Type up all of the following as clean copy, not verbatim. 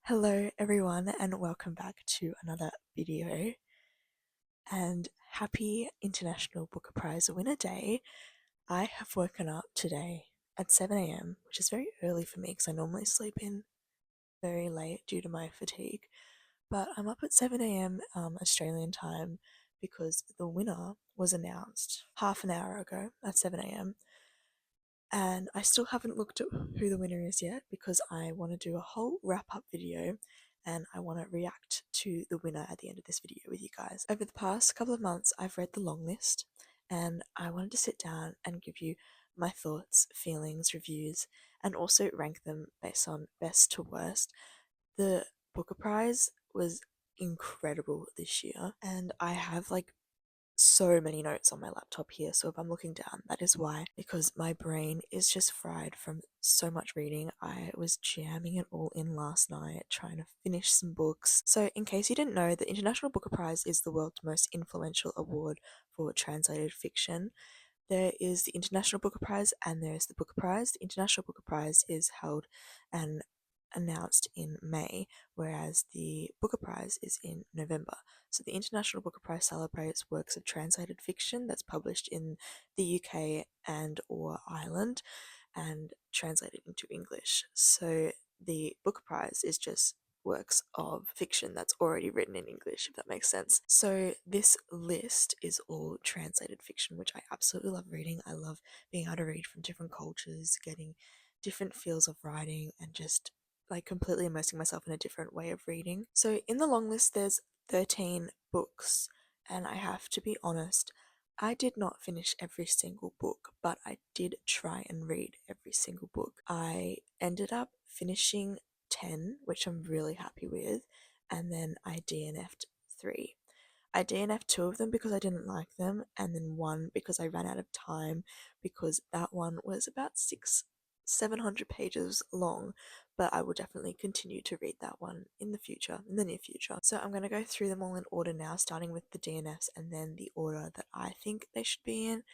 Hello everyone and welcome back to another video and happy International Booker Prize Winner Day. I have woken up today at 7 a.m, which is very early for me because I normally sleep in very late due to my fatigue, but I'm up at 7 a.m. Australian time because the winner was announced half an hour ago at 7 a.m. and I still haven't looked at who the winner is yet because I want to do a whole wrap up video and I want to react to the winner at the end of this video with you guys. Over the past couple of months, I've read the long list and I wanted to sit down and give you my thoughts, feelings, reviews, and also rank them based on best to worst. The Booker Prize was incredible this year, and I have so many notes on my laptop here, so if I'm looking down, that is why, because my brain is just fried from so much reading. I was jamming it all in last night, trying to finish some books. So in case you didn't know, the International Booker Prize is the world's most influential award for translated fiction. There is the International Booker Prize and there's the Booker Prize. The International Booker Prize is held and announced in May, whereas the Booker Prize is in November. So the International Booker Prize celebrates works of translated fiction that's published in the UK and or Ireland and translated into English. So the Booker Prize is just works of fiction that's already written in English, if that makes sense. So this list is all translated fiction, which I absolutely love reading. I love being able to read from different cultures, getting different feels of writing, and just completely immersing myself in a different way of reading. So in the long list, there's 13 books, and I have to be honest, I did not finish every single book, but I did try and read every single book. I ended up finishing 10, which I'm really happy with, and then I DNF'd 3. I DNF'd 2 of them because I didn't like them, and then 1 because I ran out of time, because that one was about 700 pages long, but I will definitely continue to read that one in the future, in the near future. So I'm going to go through them all in order now, starting with the DNFs and then the order that I think they should be in,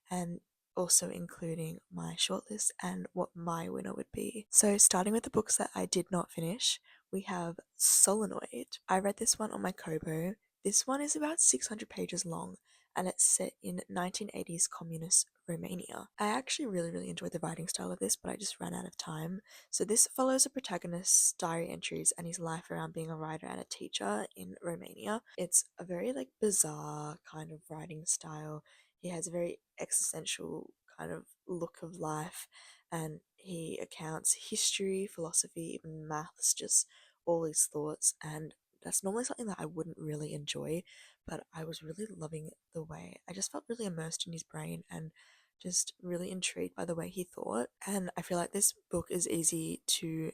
and also including my shortlist and what my winner would be. So starting with the books that I did not finish, we have Solenoid. I read this one on my Kobo. This one is about 600 pages long and it's set in 1980s communist Romania. I actually really enjoyed the writing style of this, but I just ran out of time. So this follows a protagonist's diary entries and his life around being a writer and a teacher in Romania. It's a very bizarre kind of writing style. He has a very existential kind of look of life, and he accounts history, philosophy, even maths, just all his thoughts, and that's normally something that I wouldn't really enjoy, but I was really loving the way I just felt really immersed in his brain and just really intrigued by the way he thought. And I feel like this book is easy to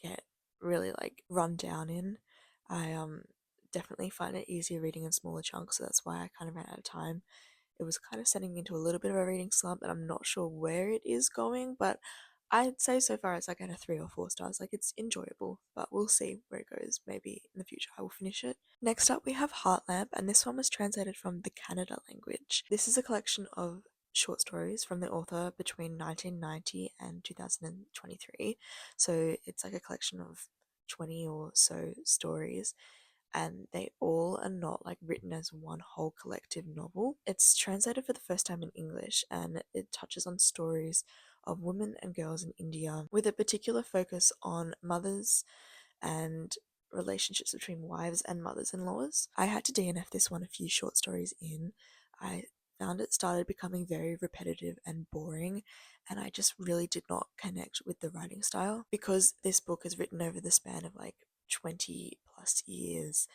get really run down in. I definitely find it easier reading in smaller chunks, so that's why I kind of ran out of time. It was kind of setting me into a little bit of a reading slump, and I'm not sure where it is going, but I'd say so far it's at a 3 or 4 stars. It's enjoyable, but we'll see where it goes. Maybe in the future I will finish it. Next up, we have Heartlamp, and this one was translated from the Kannada language. This is a collection of short stories from the author between 1990 and 2023. So it's a collection of 20 or so stories, and they all are not written as one whole collective novel. It's translated for the first time in English, and it touches on stories of women and girls in India with a particular focus on mothers and relationships between wives and mothers-in-laws. I had to DNF this one a few short stories in. I found it started becoming very repetitive and boring, and I just really did not connect with the writing style. Because this book is written over the span of 20 plus years,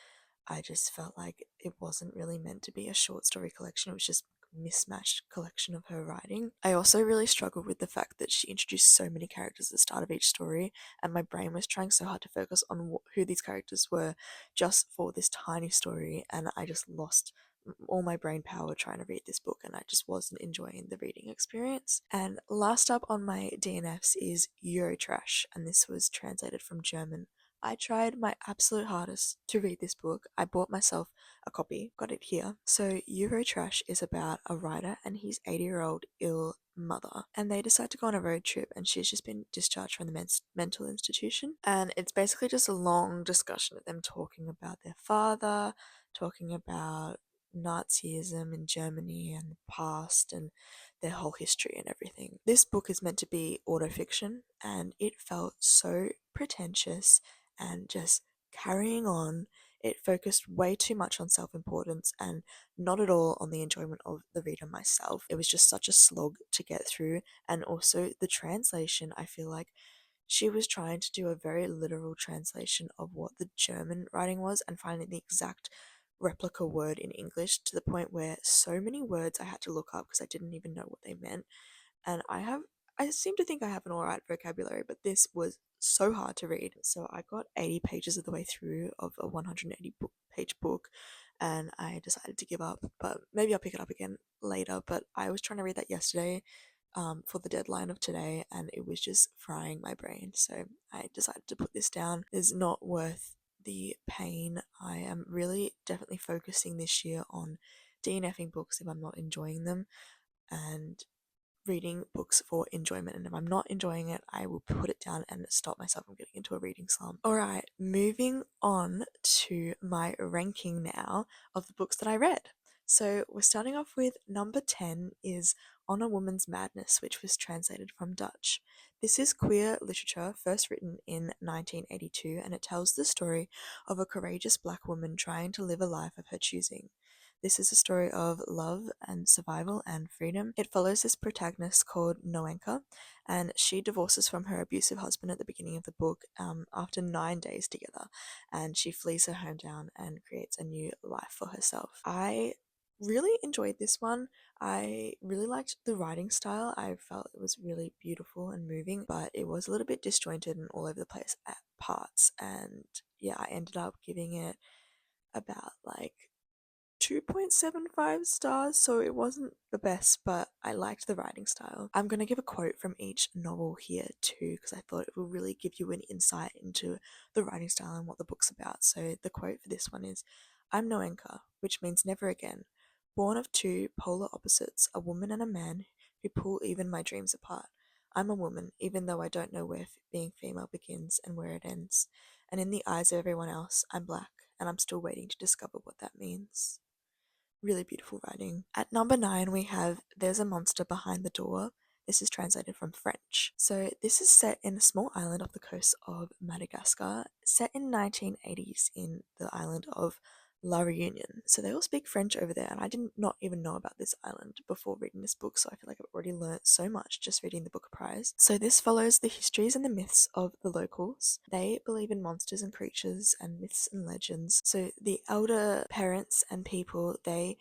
I just felt like it wasn't really meant to be a short story collection. It was just mismatched collection of her writing. I also really struggled with the fact that she introduced so many characters at the start of each story, and my brain was trying so hard to focus on who these characters were just for this tiny story, and I just lost all my brain power trying to read this book, and I just wasn't enjoying the reading experience. And last up on my DNFs is Eurotrash, and this was translated from German. I tried my absolute hardest to read this book. I bought myself a copy, got it here. So Eurotrash is about a writer and his 80-year-old ill mother, and they decide to go on a road trip, and she's just been discharged from the mental institution. And it's basically just a long discussion of them talking about their father, talking about Nazism in Germany and the past and their whole history and everything. This book is meant to be autofiction, and it felt so pretentious and just carrying on. It focused way too much on self importance and not at all on the enjoyment of the reader myself. It was just such a slog to get through, and also the translation, I feel like she was trying to do a very literal translation of what the German writing was and finding the exact replica word in English, to the point where so many words I had to look up because I didn't even know what they meant. And I seem to think I have an alright vocabulary, but this was so hard to read. So I got 80 pages of the way through of a 180 page book, and I decided to give up. But maybe I'll pick it up again later. But I was trying to read that yesterday, for the deadline of today, and it was just frying my brain. So I decided to put this down. It's not worth the pain. I am really definitely focusing this year on DNFing books if I'm not enjoying them, and reading books for enjoyment. And if I'm not enjoying it, I will put it down and stop myself from getting into a reading slump. All right, moving on to my ranking now of the books that I read. So we're starting off with number 10 is On a Woman's Madness, which was translated from Dutch. This is queer literature first written in 1982, and it tells the story of a courageous black woman trying to live a life of her choosing. This is a story of love and survival and freedom. It follows this protagonist called Noenka, and she divorces from her abusive husband at the beginning of the book, after 9 days together, and she flees her hometown and creates a new life for herself. I really enjoyed this one. I really liked the writing style. I felt it was really beautiful and moving, but it was a little bit disjointed and all over the place at parts. And yeah, I ended up giving it about like 2.75 stars, so it wasn't the best, but I liked the writing style. I'm going to give a quote from each novel here too, because I thought it will really give you an insight into the writing style and what the book's about. So the quote for this one is, "I'm Noenka, which means never again. Born of two polar opposites, a woman and a man who pull even my dreams apart. I'm a woman, even though I don't know where being female begins and where it ends. And in the eyes of everyone else, I'm black, and I'm still waiting to discover what that means." Really beautiful writing. At number 9, we have There's a Monster Behind the Door. This is translated from French. So this is set in a small island off the coast of Madagascar, set in 1980s in the island of La Réunion. So they all speak French over there, and I did not even know about this island before reading this book, so I feel like I've already learnt so much just reading the book of Prize. So this follows the histories and the myths of the locals. They believe in monsters and creatures and myths and legends. So the elder parents and people, they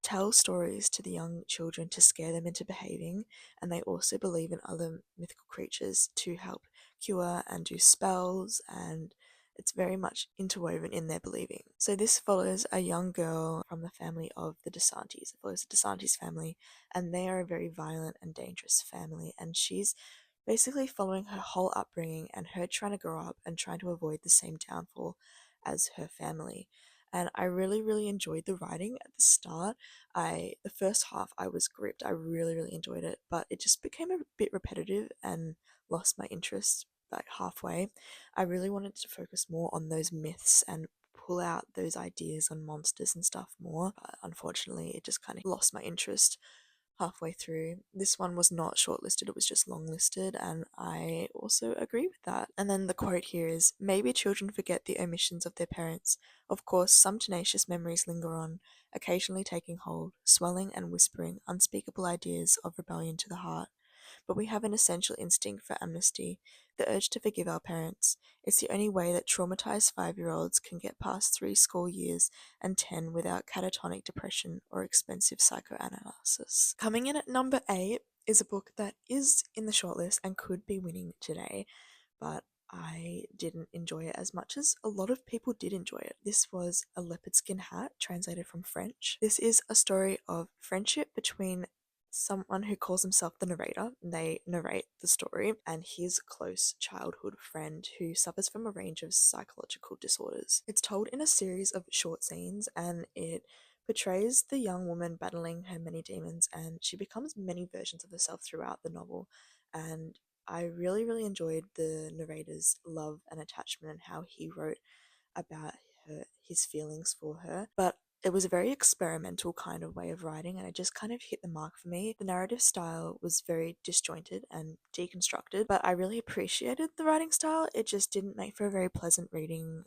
tell stories to the young children to scare them into behaving, and they also believe in other mythical creatures to help cure and do spells, and it's very much interwoven in their believing. So this follows a young girl from the family of the DeSantis. It follows the DeSantis family, and they are a very violent and dangerous family, and she's basically following her whole upbringing and her trying to grow up and trying to avoid the same downfall as her family. And I really, really enjoyed the writing at the start. The first half I was gripped. I really, really enjoyed it, but it just became a bit repetitive and lost my interest like halfway. I really wanted to focus more on those myths and pull out those ideas on monsters and stuff more. But unfortunately, it just kind of lost my interest halfway through. This one was not shortlisted, it was just longlisted, and I also agree with that. And then the quote here is, "Maybe children forget the omissions of their parents. Of course, some tenacious memories linger on, occasionally taking hold, swelling and whispering unspeakable ideas of rebellion to the heart. But we have an essential instinct for amnesty, the urge to forgive our parents. It's the only way that traumatized 5-year-olds can get past 3 score years and 10 without catatonic depression or expensive psychoanalysis." Coming in at number 8 is a book that is in the shortlist and could be winning today, but I didn't enjoy it as much as a lot of people did enjoy it. This was A Leopard Skin Hat, translated from French. This is a story of friendship between someone who calls himself the narrator. They narrate the story, and his close childhood friend who suffers from a range of psychological disorders. It's told in a series of short scenes, and it portrays the young woman battling her many demons, and she becomes many versions of herself throughout the novel. And I really, really enjoyed the narrator's love and attachment and how he wrote about his feelings for her. But it was a very experimental kind of way of writing, and it just kind of hit the mark for me. The narrative style was very disjointed and deconstructed, but I really appreciated the writing style. It just didn't make for a very pleasant reading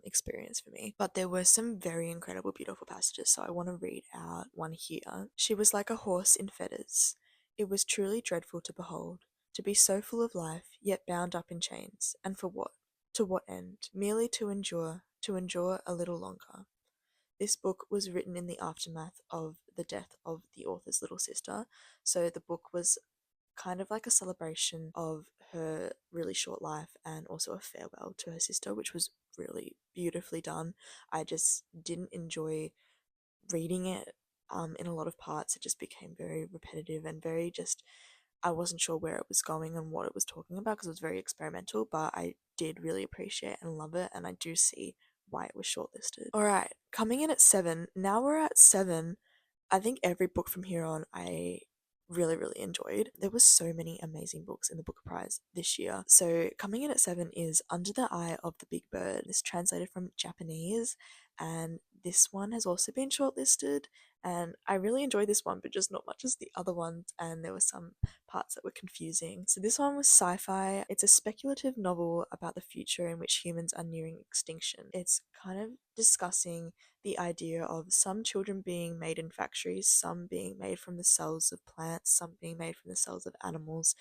experience for me. But there were some very incredible, beautiful passages, so I want to read out one here. She was like a horse in fetters. It was truly dreadful to behold, to be so full of life, yet bound up in chains. And for what? To what end? Merely to endure a little longer. This book was written in the aftermath of the death of the author's little sister, so the book was kind of like a celebration of her really short life and also a farewell to her sister, which was really beautifully done. I just didn't enjoy reading it in a lot of parts. It just became very repetitive and very just, I wasn't sure where it was going and what it was talking about because it was very experimental, but I did really appreciate and love it, and I do see why it was shortlisted. All right, coming in at 7. Now we're at 7. I think every book from here on I really, really enjoyed. There were so many amazing books in the Booker Prize this year. So coming in at 7 is Under the Eye of the Big Bird. This translated from Japanese, and this one has also been shortlisted. And I really enjoyed this one, but just not much as the other ones, and there were some parts that were confusing. So this one was sci-fi. It's a speculative novel about the future in which humans are nearing extinction. It's kind of discussing the idea of some children being made in factories, some being made from the cells of plants, some being made from the cells of animals,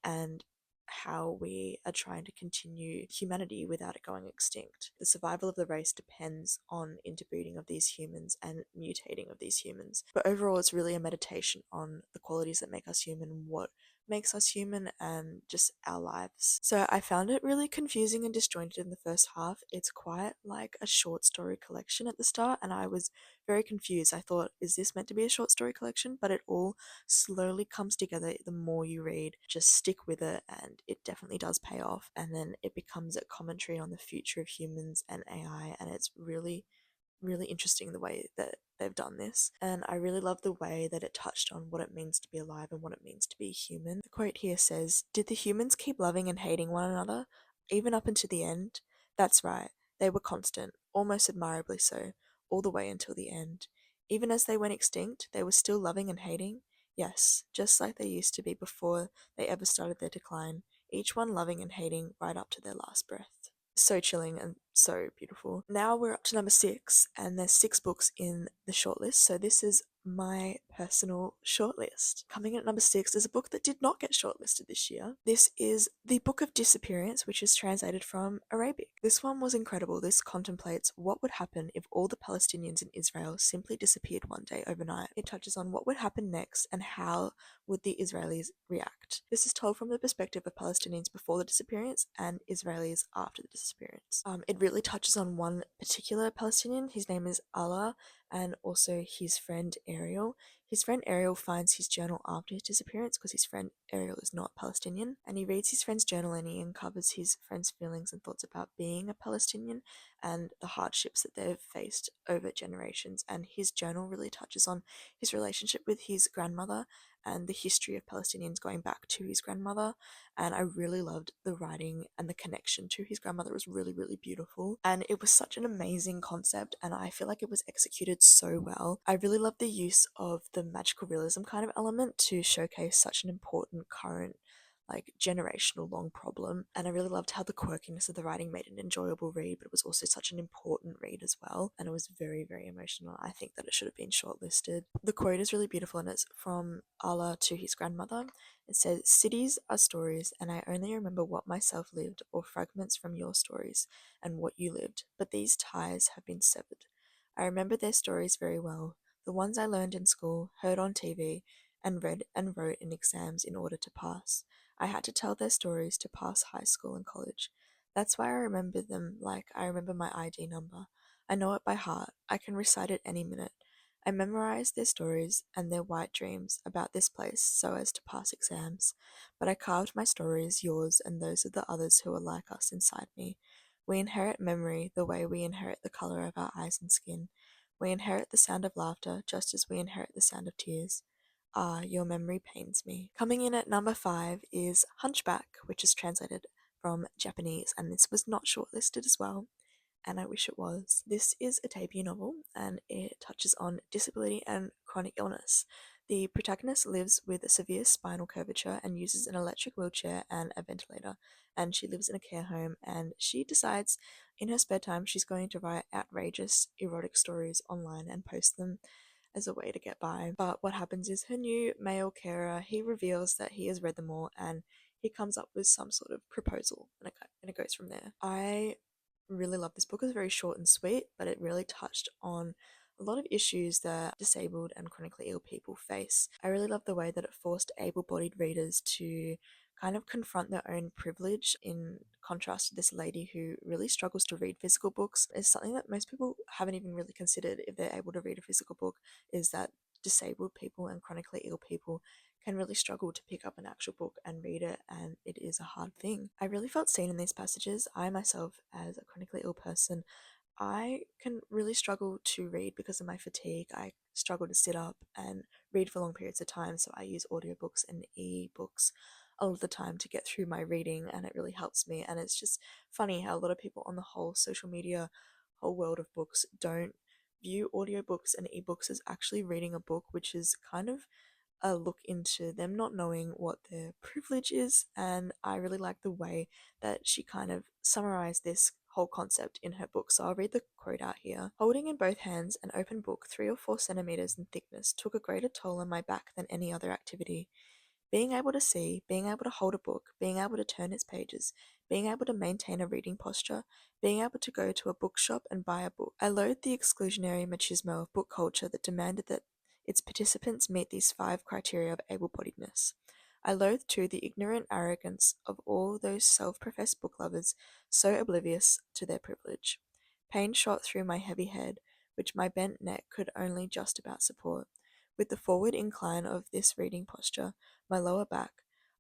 and how we are trying to continue humanity without it going extinct. The survival of the race depends on interbreeding of these humans and mutating of these humans. But overall, it's really a meditation on the qualities that make us human, what makes us human, and just our lives. So I found it really confusing and disjointed in the first half. It's quite like a short story collection at the start, and I was very confused. I thought, is this meant to be a short story collection? But it all slowly comes together the more you read. Just stick with it, and it definitely does pay off. And then it becomes a commentary on the future of humans and AI, and it's really, really interesting the way that they've done this. And I really love the way that it touched on what it means to be alive and what it means to be human. The quote here says, "Did the humans keep loving and hating one another, even up until the end? That's right, they were constant, almost admirably so, all the way until the end. Even as they went extinct, they were still loving and hating? Yes, just like they used to be before they ever started their decline, each one loving and hating right up to their last breath." So chilling and so beautiful. Now we're up to number 6, and there's 6 books in the shortlist. So this is my personal shortlist. Coming in at number 6 is a book that did not get shortlisted this year. This is The Book of Disappearance, which is translated from Arabic. This one was incredible. This contemplates what would happen if all the Palestinians in Israel simply disappeared one day overnight. It touches on what would happen next and how would the Israelis react. This is told from the perspective of Palestinians before the disappearance and Israelis after the disappearance. It really touches on one particular Palestinian. His name is Allah, and also his friend Ariel. His friend Ariel finds his journal after his disappearance because his friend Ariel is not Palestinian, and he reads his friend's journal and he uncovers his friend's feelings and thoughts about being a Palestinian and the hardships that they've faced over generations. And his journal really touches on his relationship with his grandmother and the history of Palestinians going back to his grandmother. And I really loved the writing, and the connection to his grandmother was really, really beautiful. And it was such an amazing concept, and I feel like it was executed so well. I really loved the use of the magical realism kind of element to showcase such an important current, like, generational long problem. And I really loved how the quirkiness of the writing made it an enjoyable read, but it was also such an important read as well. And it was very, very emotional. I think that it should have been shortlisted. The quote is really beautiful, and it's from Allah to his grandmother. It says, "Cities are stories, and I only remember what myself lived, or fragments from your stories, and what you lived. But these ties have been severed. I remember their stories very well, the ones I learned in school, heard on TV, and read and wrote in exams in order to pass. I had to tell their stories to pass high school and college. That's why I remember them like I remember my ID number. I know it by heart. I can recite it any minute. I memorized their stories and their white dreams about this place so as to pass exams. But I carved my stories, yours, and those of the others who are like us inside me. We inherit memory the way we inherit the color of our eyes and skin. We inherit the sound of laughter just as we inherit the sound of tears. Ah, your memory pains me. Coming in at number 5 is Hunchback, which is translated from Japanese, and this was not shortlisted as well, and I wish it was. This is a debut novel and it touches on disability and chronic illness. The protagonist lives with a severe spinal curvature and uses an electric wheelchair and a ventilator, and she lives in a care home, and she decides in her spare time she's going to write outrageous erotic stories online and post them as a way to get by. But what happens is her new male carer, he reveals that he has read them all and he comes up with some sort of proposal, and it goes from there. I really love this book. It's very short and sweet, but it really touched on a lot of issues that disabled and chronically ill people face. I really love the way that it forced able bodied readers to kind of confront their own privilege in contrast to this lady who really struggles to read physical books. It's something that most people haven't even really considered if they're able to read a physical book, is that disabled people and chronically ill people can really struggle to pick up an actual book and read it, and it is a hard thing. I really felt seen in these passages. I myself, as a chronically ill person, I can really struggle to read because of my fatigue. I struggle to sit up and read for long periods of time, so I use audiobooks and ebooks all of the time to get through my reading, and it really helps me. And it's just funny how a lot of people on the whole social media, whole world of books, don't view audiobooks and ebooks as actually reading a book, which is kind of a look into them not knowing what their privilege is. And I really like the way that she kind of summarized this whole concept in her book. So I'll read the quote out here. Holding in both hands an open book 3 or 4 centimeters in thickness took a greater toll on my back than any other activity. Being able to see, being able to hold a book, being able to turn its pages, being able to maintain a reading posture, being able to go to a bookshop and buy a book. I loathe the exclusionary machismo of book culture that demanded that its participants meet these 5 criteria of able-bodiedness. I loathe too the ignorant arrogance of all those self-professed book lovers so oblivious to their privilege. Pain shot through my heavy head, which my bent neck could only just about support. With the forward incline of this reading posture, my lower back,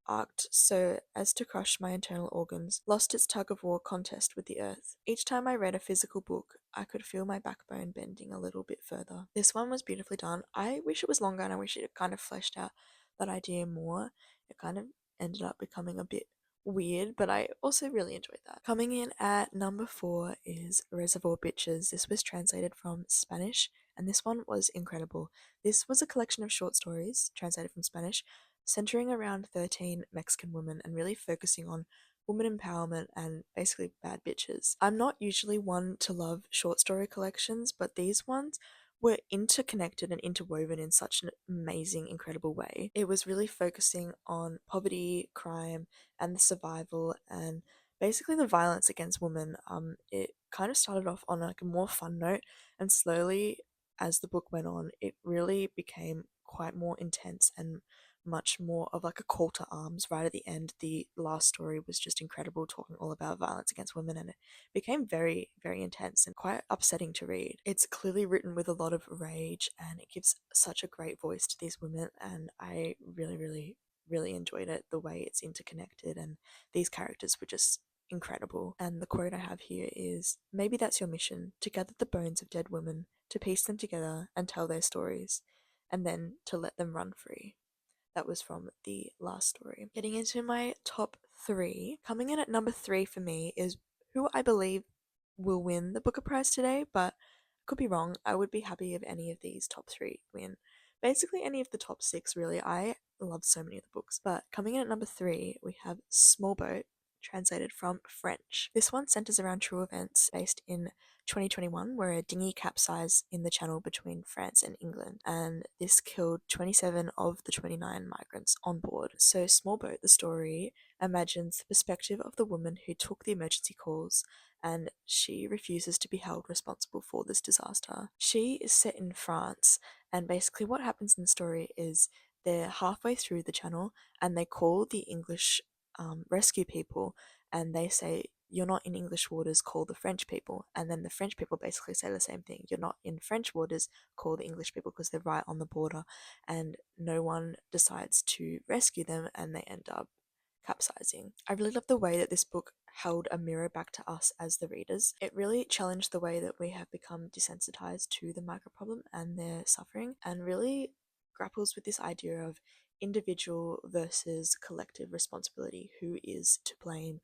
arched so as to crush my internal organs, lost its tug-of-war contest with the earth. Each time I read a physical book, I could feel my backbone bending a little bit further. This one was beautifully done. I wish it was longer, and I wish it kind of fleshed out that idea more. It kind of ended up becoming a bit weird, but I also really enjoyed that. Coming in at number 4 is Reservoir Bitches. This was translated from Spanish, and this one was incredible. This was a collection of short stories translated from Spanish, centering around 13 Mexican women and really focusing on woman empowerment and basically bad bitches. I'm not usually one to love short story collections, but these ones were interconnected and interwoven in such an amazing, incredible way. It was really focusing on poverty, crime, and the survival and basically the violence against women. It kind of started off on like a more fun note, and slowly as the book went on, it really became quite more intense and much more of like a call to arms. Right at the end, the last story was just incredible, talking all about violence against women, and it became very, very intense and quite upsetting to read. It's clearly written with a lot of rage, and it gives such a great voice to these women, and I really, really, really enjoyed it, the way it's interconnected, and these characters were just incredible. And the quote I have here is, "Maybe that's your mission, to gather the bones of dead women, to piece them together and tell their stories, and then to let them run free." That was from the last story. Getting into my top 3, coming in at number 3 for me is who I believe will win the Booker Prize today, but I could be wrong. I would be happy if any of these top 3 win. Basically, any of the top 6, really. I love so many of the books. But coming in at number 3, we have Small Boat, translated from French. This one centers around true events based in 2021, where a dinghy capsized in the channel between France and England, and this killed 27 of the 29 migrants on board. So, Small Boat, the story, imagines the perspective of the woman who took the emergency calls, and she refuses to be held responsible for this disaster. She is set in France, and basically, what happens in the story is they're halfway through the channel and they call the English rescue people, and they say, "You're not in English waters, call the French people." And then the French people basically say the same thing: "You're not in French waters, call the English people," because they're right on the border, and no one decides to rescue them, and they end up capsizing. I really love the way that this book held a mirror back to us as the readers. It really challenged the way that we have become desensitized to the migrant problem and their suffering, and really grapples with this idea of individual versus collective responsibility. Who is to blame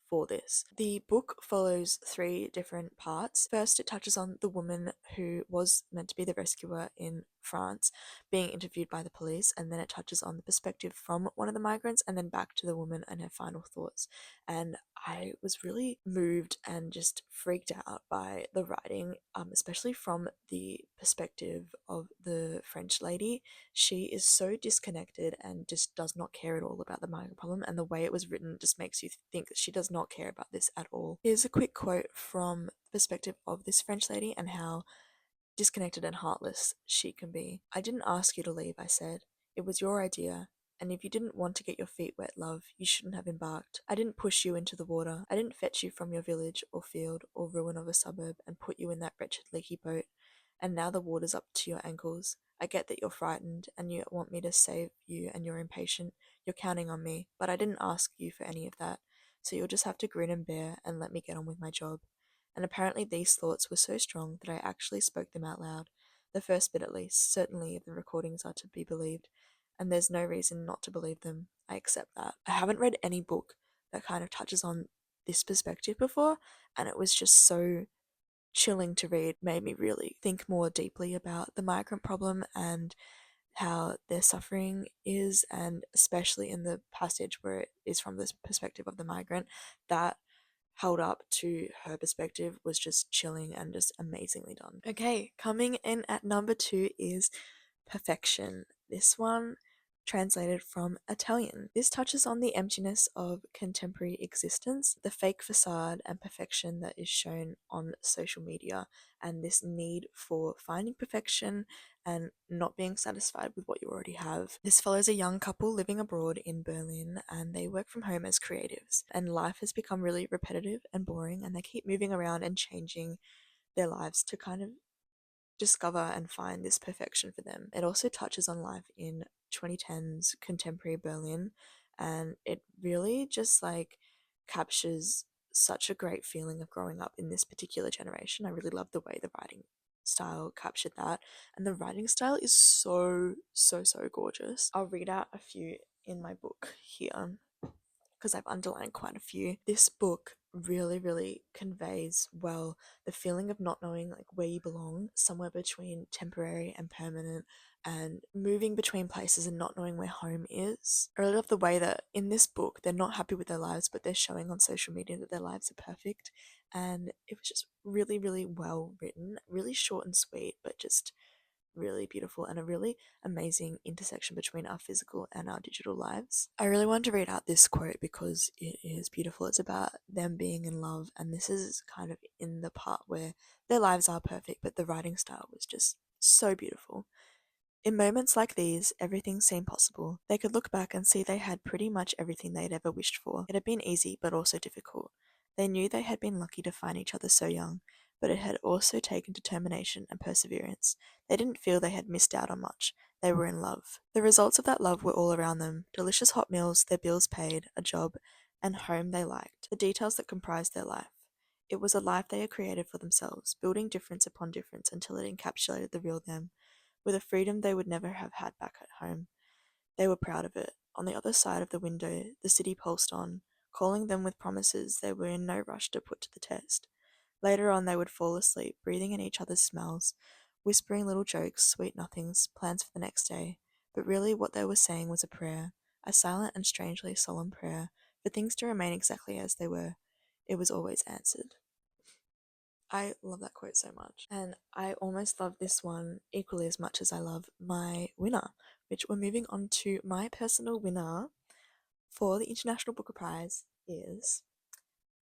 for this? The book follows three different parts. First, it touches on the woman who was meant to be the rescuer in France being interviewed by the police, and then it touches on the perspective from one of the migrants, and then back to the woman and her final thoughts. And I was really moved and just freaked out by the writing, especially from the perspective of the French lady. She is so disconnected and just does not care at all about the migrant problem, and the way it was written just makes you think that she does not care about this at all. Here's a quick quote from the perspective of this French lady and how disconnected and heartless she can be. "I didn't ask you to leave," I said. "It was your idea. And if you didn't want to get your feet wet, love, you shouldn't have embarked. I didn't push you into the water. I didn't fetch you from your village or field or ruin of a suburb and put you in that wretched leaky boat. And now the water's up to your ankles. I get that you're frightened and you want me to save you and you're impatient. You're counting on me, but I didn't ask you for any of that. So you'll just have to grin and bear and let me get on with my job." And apparently these thoughts were so strong that I actually spoke them out loud. The first bit, at least, certainly if the recordings are to be believed, and there's no reason not to believe them. I accept that. I haven't read any book that kind of touches on this perspective before, and it was just so chilling to read, made me really think more deeply about the migrant problem and how their suffering is, and especially in the passage where it is from this perspective of the migrant, that held up to her perspective was just chilling and just amazingly done. Okay, coming in at number 2 is Perfection. This one translated from Italian. This touches on the emptiness of contemporary existence, the fake facade and perfection that is shown on social media, and this need for finding perfection and not being satisfied with what you already have. This follows a young couple living abroad in Berlin, and they work from home as creatives, and life has become really repetitive and boring, and they keep moving around and changing their lives to kind of discover and find this perfection for them. It also touches on life in 2010s contemporary Berlin, and it really just like captures such a great feeling of growing up in this particular generation. I really love the way the writing style captured that, and the writing style is so gorgeous. I'll read out a few in my book here because I've underlined quite a few. This book really conveys well the feeling of not knowing like where you belong, somewhere between temporary and permanent, and moving between places and not knowing where home is. I really love the way that in this book they're not happy with their lives, but they're showing on social media that their lives are perfect, and it was just really well written, really short and sweet, but just really beautiful and a really amazing intersection between our physical and our digital lives. I really wanted to read out this quote because it is beautiful. It's about them being in love, and this is kind of in the part where their lives are perfect, but the writing style was just so beautiful. "In moments like these, everything seemed possible. They could look back and see they had pretty much everything they'd ever wished for. It had been easy, but also difficult. They knew they had been lucky to find each other so young, but it had also taken determination and perseverance. They didn't feel they had missed out on much. They were in love. The results of that love were all around them: delicious hot meals, their bills paid, a job, and home they liked, the details that comprised their life. It was a life they had created for themselves, building difference upon difference until it encapsulated the real them, with a freedom they would never have had back at home. They were proud of it. On the other side of the window, the city pulsed on, calling them with promises they were in no rush to put to the test. Later on, they would fall asleep, breathing in each other's smells, whispering little jokes, sweet nothings, plans for the next day. But really, what they were saying was a prayer, a silent and strangely solemn prayer, for things to remain exactly as they were. It was always answered." I love that quote so much. And I almost love this one equally as much as I love my winner, which we're moving on to. My personal winner for the International Booker Prize is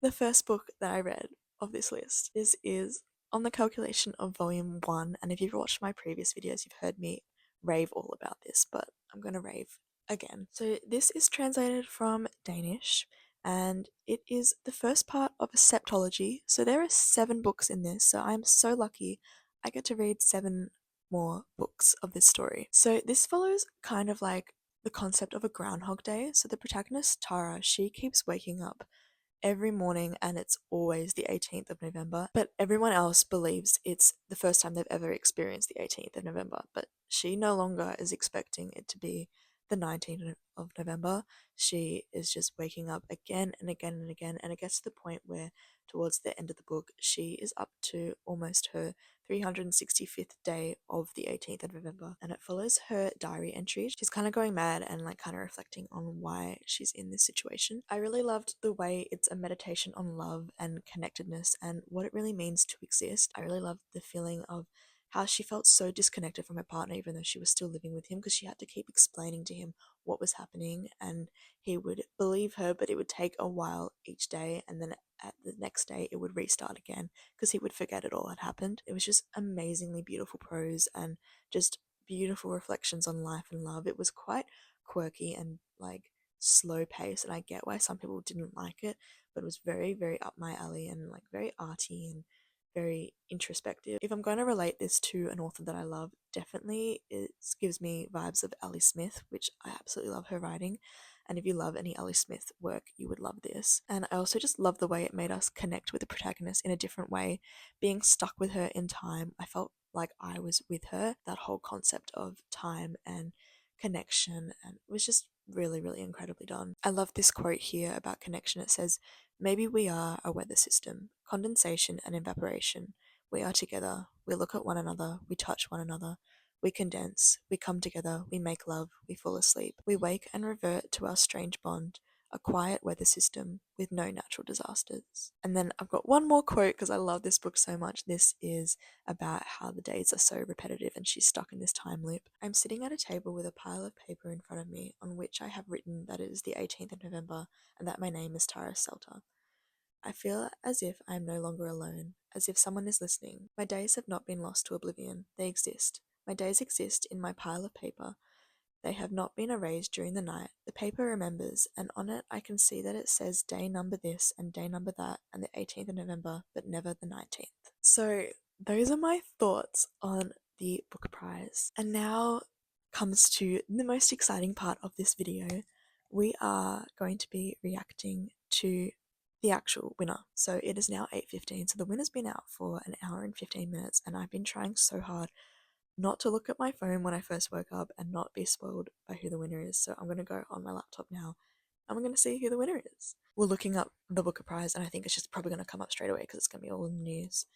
the first book that I read of this list. This is On the Calculation of Volume 1, and if you've watched my previous videos, you've heard me rave all about this, but I'm going to rave again. So this is translated from Danish, and it is the first part of a septology. So there are 7 books in this, so I'm so lucky I get to read 7 more books of this story. So this follows kind of like the concept of a Groundhog Day. So the protagonist, Tara, she keeps waking up every morning and it's always the 18th of November, but everyone else believes it's the first time they've ever experienced the 18th of November, but she no longer is expecting it to be the 19th of November. She is just waking up again and again and again, and it gets to the point where towards the end of the book, she is up to almost her 365th day of the 18th of November, and it follows her diary entries. She's kind of going mad and like kind of reflecting on why she's in this situation. I really loved the way it's a meditation on love and connectedness and what it really means to exist. I really loved the feeling of how she felt so disconnected from her partner even though she was still living with him, because she had to keep explaining to him what was happening, and he would believe her, but it would take a while each day, and then at the next day it would restart again because he would forget it all had happened. It was just amazingly beautiful prose and just beautiful reflections on life and love. It was quite quirky and like slow pace, and I get why some people didn't like it, but it was very, very up my alley and like very arty and very introspective. If I'm going to relate this to an author that I love, definitely it gives me vibes of Ali Smith, which I absolutely love her writing. And if you love any Ali Smith work, you would love this. And I also just love the way it made us connect with the protagonist in a different way. Being stuck with her in time, I felt like I was with her. That whole concept of time and connection, and it was just really, really incredibly done. I love this quote here about connection. It says, "Maybe we are a weather system, condensation and evaporation. We are together, we look at one another, we touch one another. We condense, we come together, we make love, we fall asleep. We wake and revert to our strange bond, a quiet weather system with no natural disasters." And then I've got one more quote because I love this book so much. This is about how the days are so repetitive and she's stuck in this time loop. "I'm sitting at a table with a pile of paper in front of me on which I have written that it is the 18th of November and that my name is Tara Selter. I feel as if I am no longer alone, as if someone is listening. My days have not been lost to oblivion. They exist. My days exist in my pile of paper. They have not been erased during the night. The paper remembers, and on it I can see that it says day number this and day number that and the 18th of November, but never the 19th. So those are my thoughts on the book prize. And now comes to the most exciting part of this video. We are going to be reacting to the actual winner. So it is now 8:15. So the winner's been out for an hour and 15 minutes, and I've been trying so hard not to look at my phone when I first woke up and not be spoiled by who the winner is. So I'm going to go on my laptop now and we're going to see who the winner is. We're looking up the Booker Prize, and I think it's just probably going to come up straight away because it's going to be all in the news.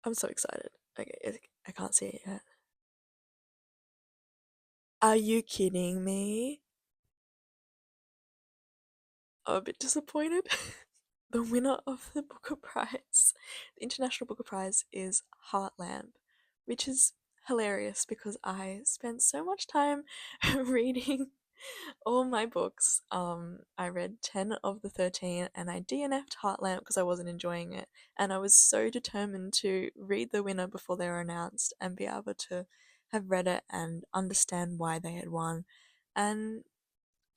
I'm so excited. Okay, I can't see it yet. Are you kidding me? I'm a bit disappointed. The winner of the Booker Prize, the International Booker Prize, is Heartland, which is hilarious because I spent so much time reading all my books. I read 10 of the 13 and I DNF'd Heartland because I wasn't enjoying it. And I was so determined to read the winner before they were announced and be able to have read it and understand why they had won. And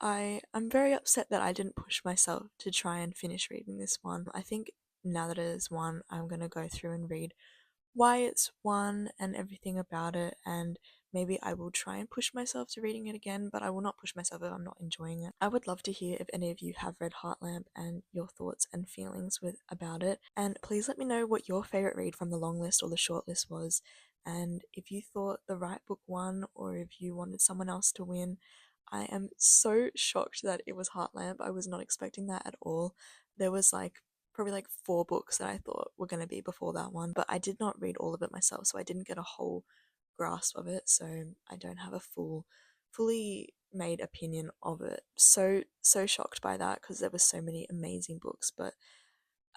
I'm very upset that I didn't push myself to try and finish reading this one. I think now that it is won, I'm going to go through and read why it's won and everything about it, and maybe I will try and push myself to reading it again, but I will not push myself if I'm not enjoying it. I would love to hear if any of you have read Heartlamp and your thoughts and feelings about it, and please let me know what your favourite read from the long list or the short list was, and if you thought the right book won or if you wanted someone else to win. I am so shocked that it was Heartlamp. I was not expecting that at all. There was probably like 4 books that I thought were going to be before that one, but I did not read all of it myself, so I didn't get a whole grasp of it, so I don't have a fully made opinion of it. So shocked by that because there were so many amazing books, but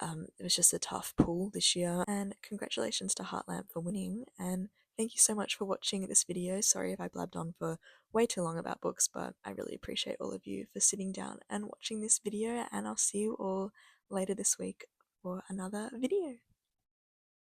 it was just a tough pull this year. And congratulations to Heartlamp for winning, and thank you so much for watching this video. Sorry if I blabbed on for way too long about books, but I really appreciate all of you for sitting down and watching this video, and I'll see you all later this week for another video.